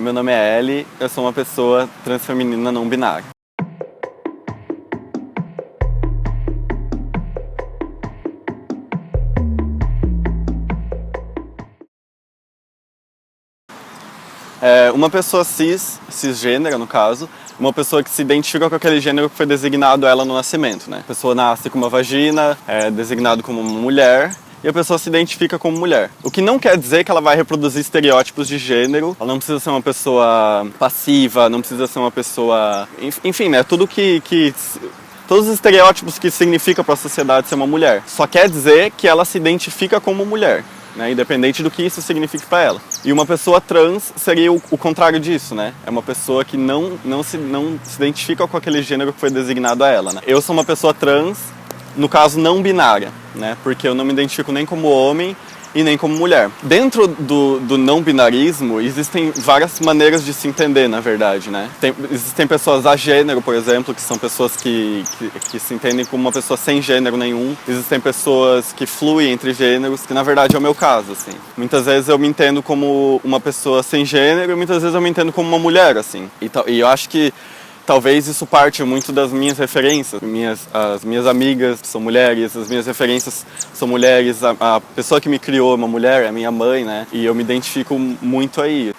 Meu nome é Ellie, eu sou uma pessoa transfeminina não binária. Uma pessoa cisgênera, no caso, uma pessoa que se identifica com aquele gênero que foi designado a ela no nascimento, né? A pessoa nasce com uma vagina, é designado como uma mulher, e a pessoa se identifica como mulher. O que não quer dizer que ela vai reproduzir estereótipos de gênero, ela não precisa ser uma pessoa passiva, não precisa ser uma pessoa... Enfim, né? Todos os estereótipos que significa para a sociedade ser uma mulher. Só quer dizer que ela se identifica como mulher, né? Independente do que isso signifique para ela. E uma pessoa trans seria o contrário disso, né? É uma pessoa que não se identifica com aquele gênero que foi designado a ela, né? Eu sou uma pessoa trans, no caso não binária, né? Porque eu não me identifico nem como homem e nem como mulher. Dentro do não binarismo, existem várias maneiras de se entender, na verdade, né? Existem pessoas agênero, por exemplo, que são pessoas que se entendem como uma pessoa sem gênero nenhum. Existem pessoas que fluem entre gêneros, que na verdade é o meu caso, assim. Muitas vezes eu me entendo como uma pessoa sem gênero e muitas vezes eu me entendo como uma mulher, assim. E eu acho que talvez isso parte muito das minhas referências. As minhas amigas são mulheres, as minhas referências são mulheres, a pessoa que me criou é uma mulher, é a minha mãe, né? E eu me identifico muito aí.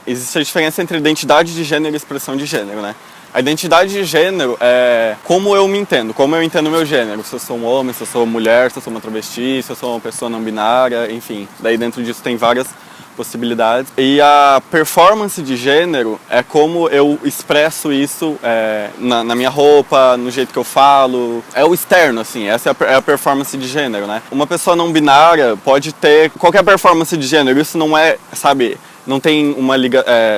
Existe a diferença entre identidade de gênero e expressão de gênero, né? A identidade de gênero é como eu me entendo, como eu entendo o meu gênero. Se eu sou um homem, se eu sou uma mulher, se eu sou uma travesti, se eu sou uma pessoa não binária, enfim. Daí dentro disso tem várias possibilidades. E a performance de gênero é como eu expresso isso na minha roupa, no jeito que eu falo. É o externo, assim, essa é a performance de gênero, né? Uma pessoa não binária pode ter qualquer performance de gênero, isso não é, sabe, não tem uma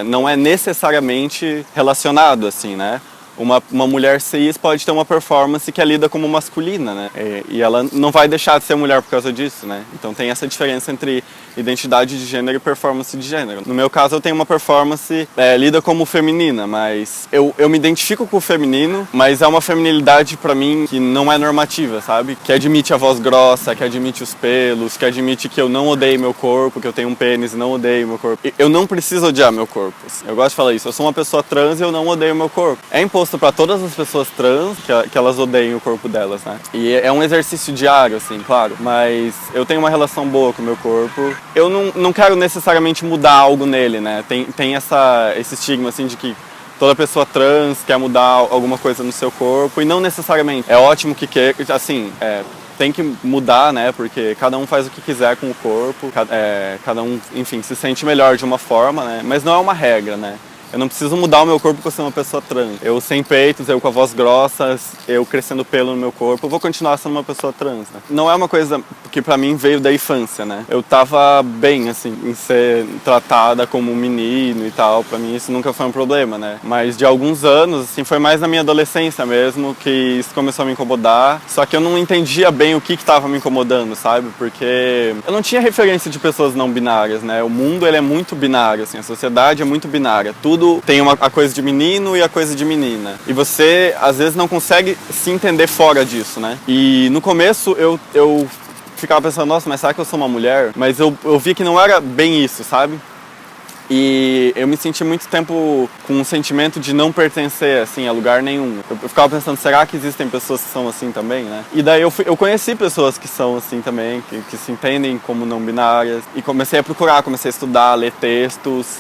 não é necessariamente relacionado, assim, né? Uma mulher cis pode ter uma performance que é lida como masculina, né? E ela não vai deixar de ser mulher por causa disso, né? Então tem essa diferença entre identidade de gênero e performance de gênero. No meu caso, eu tenho uma performance lida como feminina, mas eu me identifico com o feminino, mas é uma feminilidade pra mim que não é normativa, sabe? Que admite a voz grossa, que admite os pelos, que admite que eu não odeio meu corpo, que eu tenho um pênis e não odeio meu corpo. Eu não preciso odiar meu corpo. Eu gosto de falar isso. Eu sou uma pessoa trans e eu não odeio meu corpo. É imposto para todas as pessoas trans que elas odeiem o corpo delas, né? E é um exercício diário, assim, claro. Mas eu tenho uma relação boa com o meu corpo. Eu não quero necessariamente mudar algo nele, né? Tem esse estigma, assim, de que toda pessoa trans quer mudar alguma coisa no seu corpo. E não necessariamente. É ótimo que assim, tem que mudar, né? Porque cada um faz o que quiser com o corpo. Cada um, enfim, se sente melhor de uma forma, né? Mas não é uma regra, né? Eu não preciso mudar o meu corpo porque eu sou uma pessoa trans. Eu sem peitos, eu com a voz grossa, eu crescendo pelo no meu corpo, eu vou continuar sendo uma pessoa trans, né? Não é uma coisa que pra mim veio da infância, né? Eu tava bem, assim, em ser tratada como um menino e tal. Pra mim isso nunca foi um problema, né? Mas de alguns anos, assim, foi mais na minha adolescência mesmo que isso começou a me incomodar. Só que eu não entendia bem o que tava me incomodando, sabe? Porque eu não tinha referência de pessoas não binárias, né? O mundo, ele é muito binário, assim, a sociedade é muito binária. Tudo tem a coisa de menino e a coisa de menina. E você, às vezes, não consegue se entender fora disso, né? E no começo eu ficava pensando, nossa, mas será que eu sou uma mulher? Mas eu vi que não era bem isso, sabe? E eu me senti muito tempo com um sentimento de não pertencer, assim, a lugar nenhum. Eu ficava pensando, será que existem pessoas que são assim também, né? E daí eu conheci pessoas que são assim também, que se entendem como não binárias. E comecei a procurar, comecei a estudar, ler textos.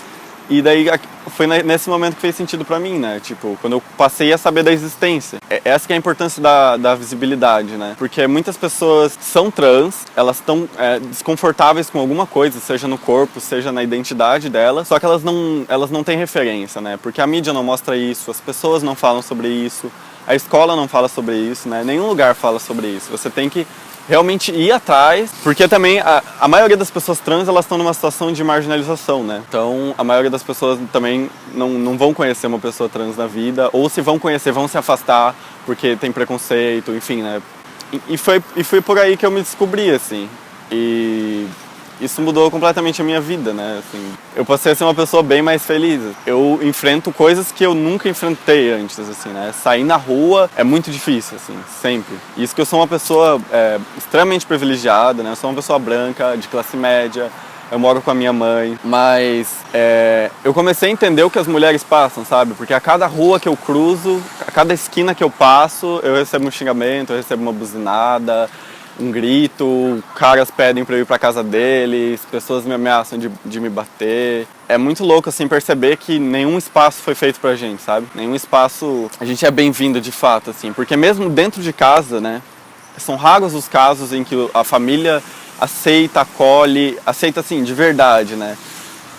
E daí foi nesse momento que fez sentido pra mim, né? Tipo, quando eu passei a saber da existência. Essa que é a importância da visibilidade, né? Porque muitas pessoas são trans, elas estão desconfortáveis com alguma coisa, seja no corpo, seja na identidade delas, só que elas não têm referência, né? Porque a mídia não mostra isso, as pessoas não falam sobre isso, a escola não fala sobre isso, né? Nenhum lugar fala sobre isso. Você tem que realmente ir atrás, porque também a maioria das pessoas trans, elas estão numa situação de marginalização, né? Então, a maioria das pessoas também não vão conhecer uma pessoa trans na vida, ou se vão conhecer, vão se afastar, porque tem preconceito, enfim, né? E foi por aí que eu me descobri, assim. E isso mudou completamente a minha vida, né? Assim, eu passei a ser uma pessoa bem mais feliz. Eu enfrento coisas que eu nunca enfrentei antes, assim, né? Sair na rua é muito difícil, assim, sempre. Isso que eu sou uma pessoa extremamente privilegiada, né? Eu sou uma pessoa branca, de classe média. eu moro com a minha mãe, mas eu comecei a entender o que as mulheres passam, sabe? Porque a cada rua que eu cruzo, a cada esquina que eu passo, eu recebo um xingamento, eu recebo uma buzinada, um grito, caras pedem pra eu ir pra casa deles, pessoas me ameaçam de me bater. É muito louco, assim, perceber que nenhum espaço foi feito pra gente, sabe? Nenhum espaço a gente é bem-vindo de fato, assim. Porque mesmo dentro de casa, né, são raros os casos em que a família aceita, acolhe, aceita, assim, de verdade, né?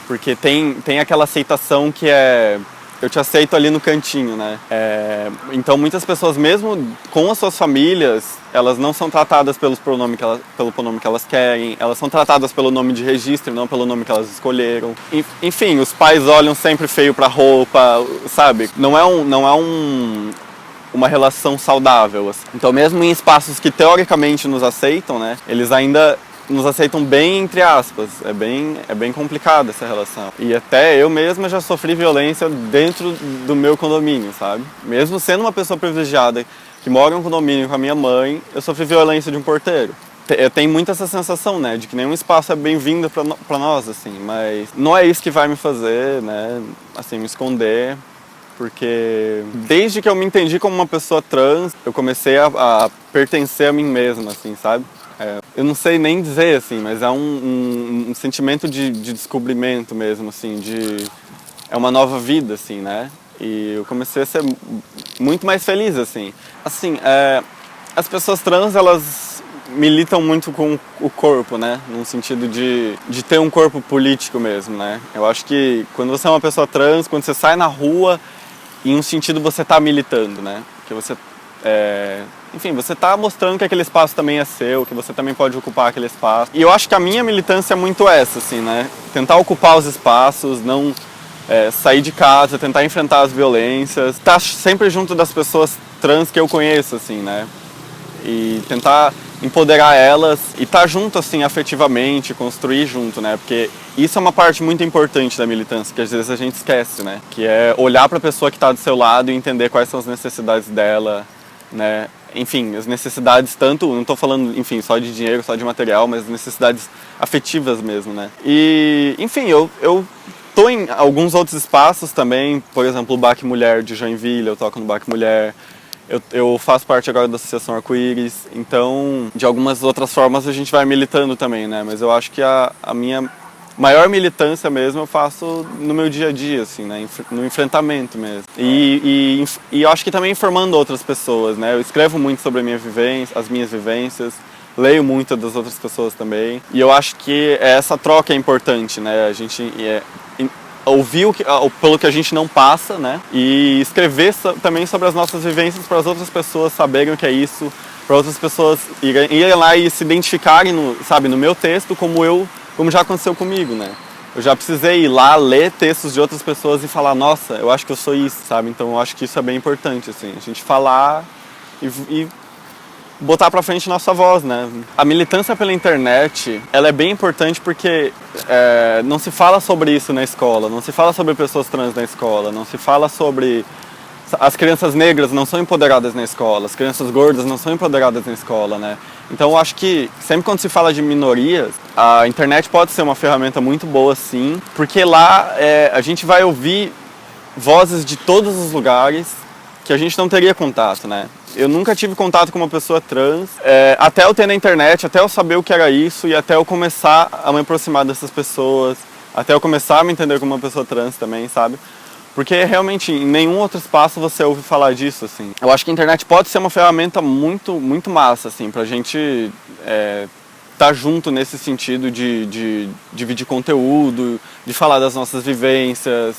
Porque tem aquela aceitação que é... eu te aceito ali no cantinho, né? Então muitas pessoas, mesmo com as suas famílias, elas não são tratadas pelo pronome que elas querem, elas são tratadas pelo nome de registro, não pelo nome que elas escolheram. Enfim, os pais olham sempre feio pra roupa, sabe? Não é uma relação saudável, assim. Então mesmo em espaços que teoricamente nos aceitam, né? Eles ainda nos aceitam bem, entre aspas. É bem complicada essa relação. E até eu mesma já sofri violência dentro do meu condomínio, sabe? Mesmo sendo uma pessoa privilegiada que mora em um condomínio com a minha mãe, eu sofri violência de um porteiro. Eu tenho muito essa sensação, né, de que nenhum espaço é bem-vindo pra nós, assim, mas não é isso que vai me fazer, né, assim, me esconder. Porque desde que eu me entendi como uma pessoa trans, eu comecei a pertencer a mim mesma, assim, sabe? Eu não sei nem dizer, assim, mas é um sentimento de descobrimento mesmo, assim, é uma nova vida, assim, né? E eu comecei a ser muito mais feliz, assim. Assim, as pessoas trans, elas militam muito com o corpo, né? No sentido de ter um corpo político mesmo, né? Eu acho que quando você é uma pessoa trans, quando você sai na rua, em um sentido você tá militando, né? Que você enfim, você tá mostrando que aquele espaço também é seu, que você também pode ocupar aquele espaço. E eu acho que a minha militância é muito essa, assim, né? Tentar ocupar os espaços, não sair de casa, tentar enfrentar as violências, estar sempre junto das pessoas trans que eu conheço, assim, né? E tentar empoderar elas e estar junto, assim, afetivamente, construir junto, né? Porque isso é uma parte muito importante da militância, que às vezes a gente esquece, né? Que é olhar para a pessoa que está do seu lado e entender quais são as necessidades dela, né? Enfim, as necessidades tanto, não estou falando, enfim, só de dinheiro, só de material, mas necessidades afetivas mesmo, né? E, enfim, eu tô em alguns outros espaços também, por exemplo, o Baque Mulher de Joinville, eu toco no Baque Mulher. Eu faço parte agora da Associação Arco-Íris, então, de algumas outras formas a gente vai militando também, né? Mas eu acho que a minha maior militância mesmo eu faço no meu dia a dia, assim, né? No enfrentamento mesmo. E eu acho que também informando outras pessoas, né? Eu escrevo muito sobre a minha vivência, as minhas vivências, leio muito das outras pessoas também. E eu acho que essa troca é importante, né? A gente ouvir pelo que a gente não passa, né? E escrever também sobre as nossas vivências para as outras pessoas saberem o que é isso, para outras pessoas irem lá e se identificarem, no meu texto, como já aconteceu comigo, né? Eu já precisei ir lá ler textos de outras pessoas e falar, nossa, eu acho que eu sou isso, sabe? Então eu acho que isso é bem importante, assim, a gente falar e botar pra frente nossa voz, né? A militância pela internet, ela é bem importante porque não se fala sobre isso na escola, não se fala sobre pessoas trans na escola, não se fala sobre... As crianças negras não são empoderadas na escola, as crianças gordas não são empoderadas na escola, né? Então eu acho que sempre quando se fala de minorias, a internet pode ser uma ferramenta muito boa, sim, porque lá a gente vai ouvir vozes de todos os lugares que a gente não teria contato, né? Eu nunca tive contato com uma pessoa trans, até eu ter na internet, até eu saber o que era isso e até eu começar a me aproximar dessas pessoas, até eu começar a me entender como uma pessoa trans também, sabe? Porque realmente em nenhum outro espaço você ouve falar disso, assim. Eu acho que a internet pode ser uma ferramenta muito, muito massa, assim, pra gente tá junto nesse sentido de dividir conteúdo, de falar das nossas vivências.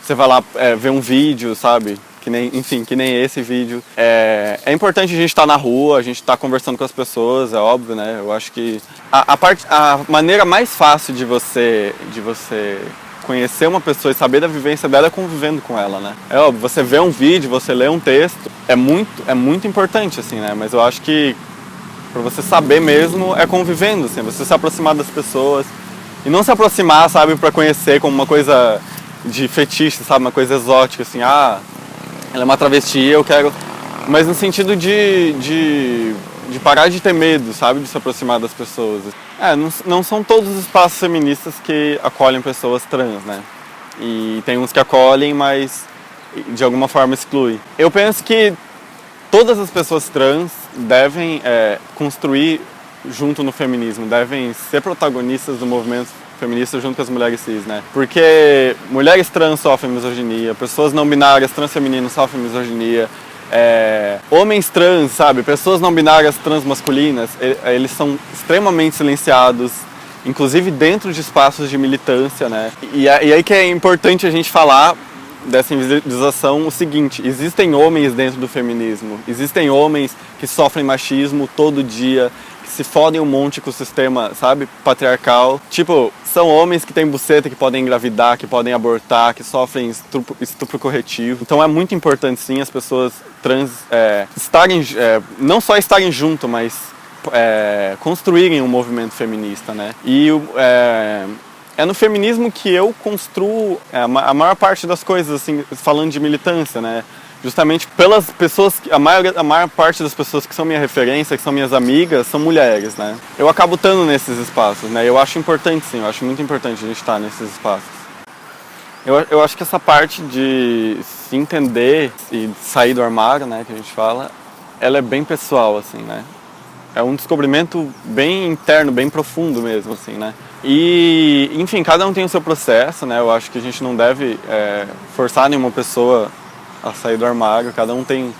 Você vai lá ver um vídeo, sabe? Que nem esse vídeo. É importante a gente estar na rua, a gente estar conversando com as pessoas, é óbvio, né? Eu acho que a maneira mais fácil de você conhecer uma pessoa e saber da vivência dela é convivendo com ela, né? É óbvio, você vê um vídeo, você lê um texto, é muito importante, assim, né? Mas eu acho que pra você saber mesmo é convivendo, assim, você se aproximar das pessoas e não se aproximar, sabe, pra conhecer como uma coisa de fetiche, sabe, uma coisa exótica, assim, ela é uma travesti, eu quero... Mas no sentido de parar de ter medo, sabe, de se aproximar das pessoas. Não são todos os espaços feministas que acolhem pessoas trans, né? E tem uns que acolhem, mas de alguma forma excluem. Eu penso que todas as pessoas trans devem construir junto no feminismo, devem ser protagonistas do movimento feminista junto com as mulheres cis, né? Porque mulheres trans sofrem misoginia, pessoas não binárias, transfemininas sofrem misoginia, homens trans, sabe? Pessoas não binárias transmasculinas, eles são extremamente silenciados, inclusive dentro de espaços de militância, né? E aí que é importante a gente falar dessa invisibilização o seguinte: existem homens dentro do feminismo, existem homens que sofrem machismo todo dia, que se fodem um monte com o sistema, sabe, patriarcal. Tipo, são homens que têm buceta, que podem engravidar, que podem abortar, que sofrem estupro corretivo. Então é muito importante sim as pessoas trans estarem, não só estarem junto, mas construírem um movimento feminista, né? E é no feminismo que eu construo a maior parte das coisas, assim, falando de militância, né? Justamente pelas pessoas, a maior parte das pessoas que são minha referência, que são minhas amigas, são mulheres, né? Eu acabo estando nesses espaços, né? Eu acho importante, sim, eu acho muito importante a gente estar nesses espaços. Eu acho que essa parte de se entender e sair do armário, né, que a gente fala, ela é bem pessoal, assim, né? É um descobrimento bem interno, bem profundo mesmo, assim, né? E, enfim, cada um tem o seu processo, né? Eu acho que a gente não deve forçar nenhuma pessoa a sair do armário. Cada um tem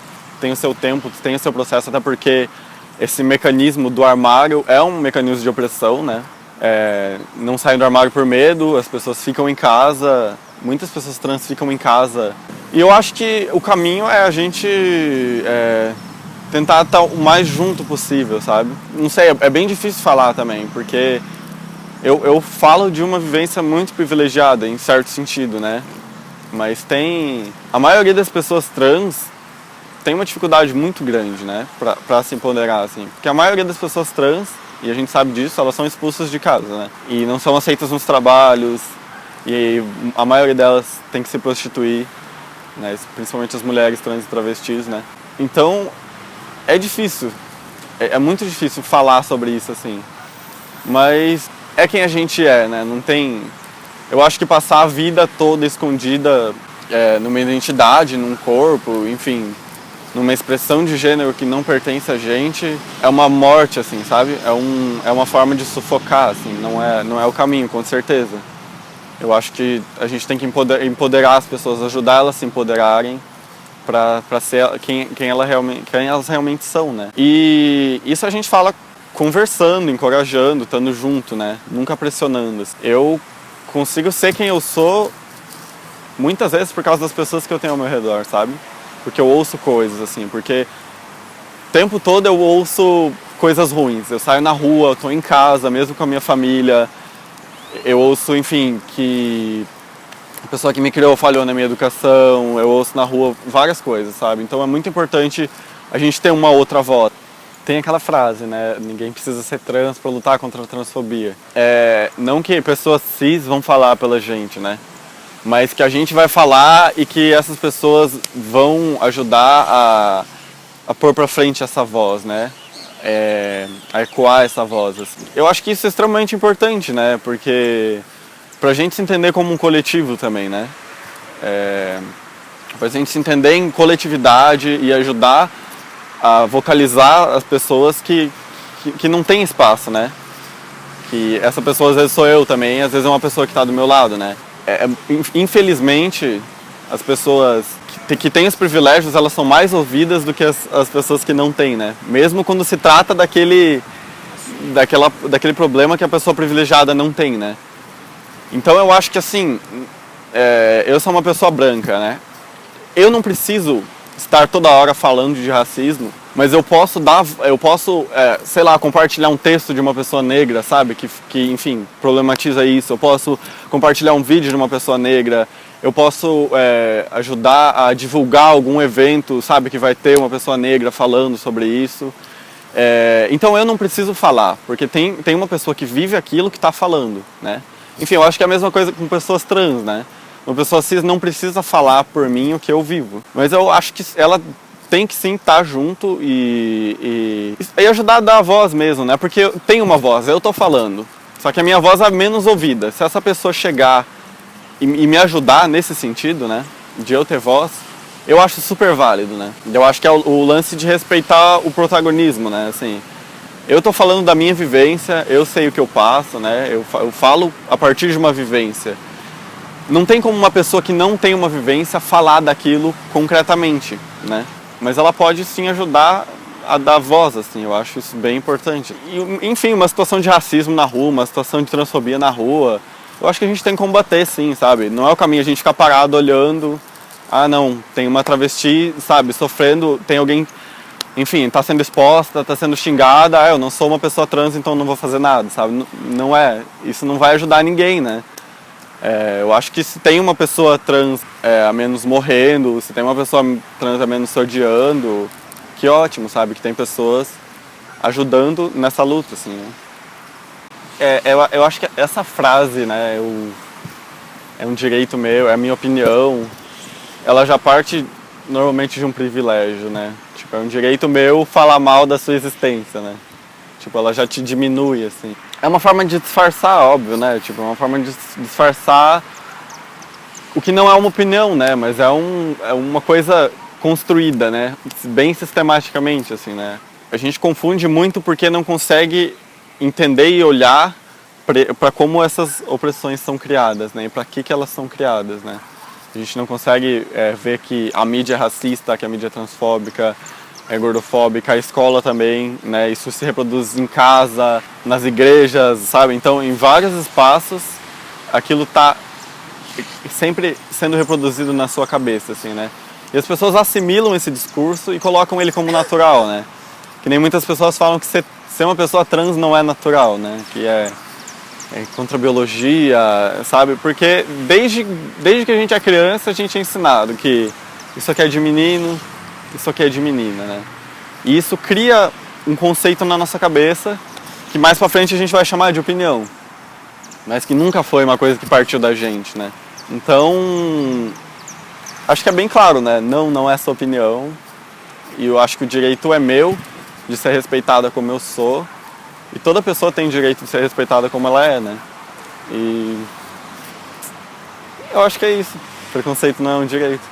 o seu tempo, tem o seu processo, até porque esse mecanismo do armário é um mecanismo de opressão, né? Não saem do armário por medo, as pessoas ficam em casa, muitas pessoas trans ficam em casa. E eu acho que o caminho é a gente tentar estar o mais junto possível, sabe? Não sei, é bem difícil falar também, porque eu falo de uma vivência muito privilegiada, em certo sentido, né? Mas a maioria das pessoas trans tem uma dificuldade muito grande, né? Pra se empoderar, assim. Porque a maioria das pessoas trans, e a gente sabe disso, elas são expulsas de casa, né? E não são aceitas nos trabalhos, e a maioria delas tem que se prostituir, né? Principalmente as mulheres trans e travestis, né? Então, é difícil. É muito difícil falar sobre isso, assim. Mas é quem a gente é, né? Não tem... Eu acho que passar a vida toda escondida numa identidade, num corpo, enfim, numa expressão de gênero que não pertence a gente, é uma morte, assim, sabe? É uma forma de sufocar, assim, não é o caminho, com certeza. Eu acho que a gente tem que empoderar as pessoas, ajudar elas a se empoderarem para ser quem elas realmente são, né? E isso a gente fala conversando, encorajando, estando junto, né? Nunca pressionando. Eu consigo ser quem eu sou muitas vezes por causa das pessoas que eu tenho ao meu redor, sabe? Porque eu ouço coisas, assim, porque o tempo todo eu ouço coisas ruins. Eu saio na rua, eu tô em casa, mesmo com a minha família. Eu ouço, enfim, que a pessoa que me criou falhou na minha educação. Eu ouço na rua várias coisas, sabe? Então é muito importante a gente ter uma outra voz. Tem aquela frase, né? Ninguém precisa ser trans para lutar contra a transfobia. Não que pessoas cis vão falar pela gente, né? Mas que a gente vai falar e que essas pessoas vão ajudar a pôr para frente essa voz, né? A ecoar essa voz. Assim. Eu acho que isso é extremamente importante, né? Porque pra gente se entender como um coletivo também, né? Pra gente se entender em coletividade e ajudar a vocalizar as pessoas que não tem espaço, né? Que essa pessoa às vezes sou eu também, às vezes é uma pessoa que está do meu lado, né? Infelizmente, as pessoas que têm os privilégios, elas são mais ouvidas do que as pessoas que não têm, né? Mesmo quando se trata daquele problema que a pessoa privilegiada não tem, né? Então eu acho que assim, eu sou uma pessoa branca, né? Eu não preciso estar toda hora falando de racismo, mas eu posso sei lá, compartilhar um texto de uma pessoa negra, sabe? Que enfim, problematiza isso. Eu posso compartilhar um vídeo de uma pessoa negra. Eu posso ajudar a divulgar algum evento, sabe? Que vai ter uma pessoa negra falando sobre isso. Então eu não preciso falar, porque tem uma pessoa que vive aquilo que está falando, né? Enfim, eu acho que é a mesma coisa com pessoas trans, né? Uma pessoa cis não precisa falar por mim o que eu vivo. Mas eu acho que ela tem que sim estar junto e ajudar a dar a voz mesmo, né? Porque eu tenho uma voz, eu tô falando. Só que a minha voz é menos ouvida. Se essa pessoa chegar e me ajudar nesse sentido, né? De eu ter voz, eu acho super válido, né? Eu acho que é o lance de respeitar o protagonismo, né? Assim, eu tô falando da minha vivência, eu sei o que eu passo, né? Eu falo a partir de uma vivência. Não tem como uma pessoa que não tem uma vivência falar daquilo concretamente, né? Mas ela pode sim ajudar a dar voz, assim, eu acho isso bem importante. E, enfim, uma situação de racismo na rua, uma situação de transfobia na rua, eu acho que a gente tem que combater sim, sabe? Não é o caminho a gente ficar parado olhando, ah não, tem uma travesti, sabe, sofrendo, tem alguém, enfim, tá sendo exposta, tá sendo xingada, eu não sou uma pessoa trans, então não vou fazer nada, sabe? Não é, isso não vai ajudar ninguém, né? Eu acho que se tem uma pessoa trans a menos morrendo, se tem uma pessoa trans a menos se odiando, que ótimo, sabe? Que tem pessoas ajudando nessa luta, assim, né? Eu acho que essa frase, né, é um direito meu, é a minha opinião, ela já parte normalmente de um privilégio, né? Tipo, é um direito meu falar mal da sua existência, né? Tipo, ela já te diminui, assim. É uma forma de disfarçar, óbvio, né? Tipo, é uma forma de disfarçar o que não é uma opinião, né? Mas é uma coisa construída, né? Bem sistematicamente, assim, né? A gente confunde muito porque não consegue entender e olhar para como essas opressões são criadas, né? E para que elas são criadas, né? A gente não consegue ver que a mídia é racista, que a mídia é transfóbica, é gordofóbica, a escola também, né? Isso se reproduz em casa, nas igrejas, sabe? Então, em vários espaços, aquilo tá sempre sendo reproduzido na sua cabeça, assim, né? E as pessoas assimilam esse discurso e colocam ele como natural, né? Que nem muitas pessoas falam que ser uma pessoa trans não é natural, né? Que é contra a biologia, sabe? Porque desde que a gente é criança, a gente é ensinado que isso aqui é de menino, isso aqui é de menina, né? E isso cria um conceito na nossa cabeça que mais pra frente a gente vai chamar de opinião, mas que nunca foi uma coisa que partiu da gente, né? Então, acho que é bem claro, né? Não é sua opinião, e eu acho que o direito é meu de ser respeitada como eu sou, e toda pessoa tem direito de ser respeitada como ela é, né? E eu acho que é isso. Preconceito não é um direito.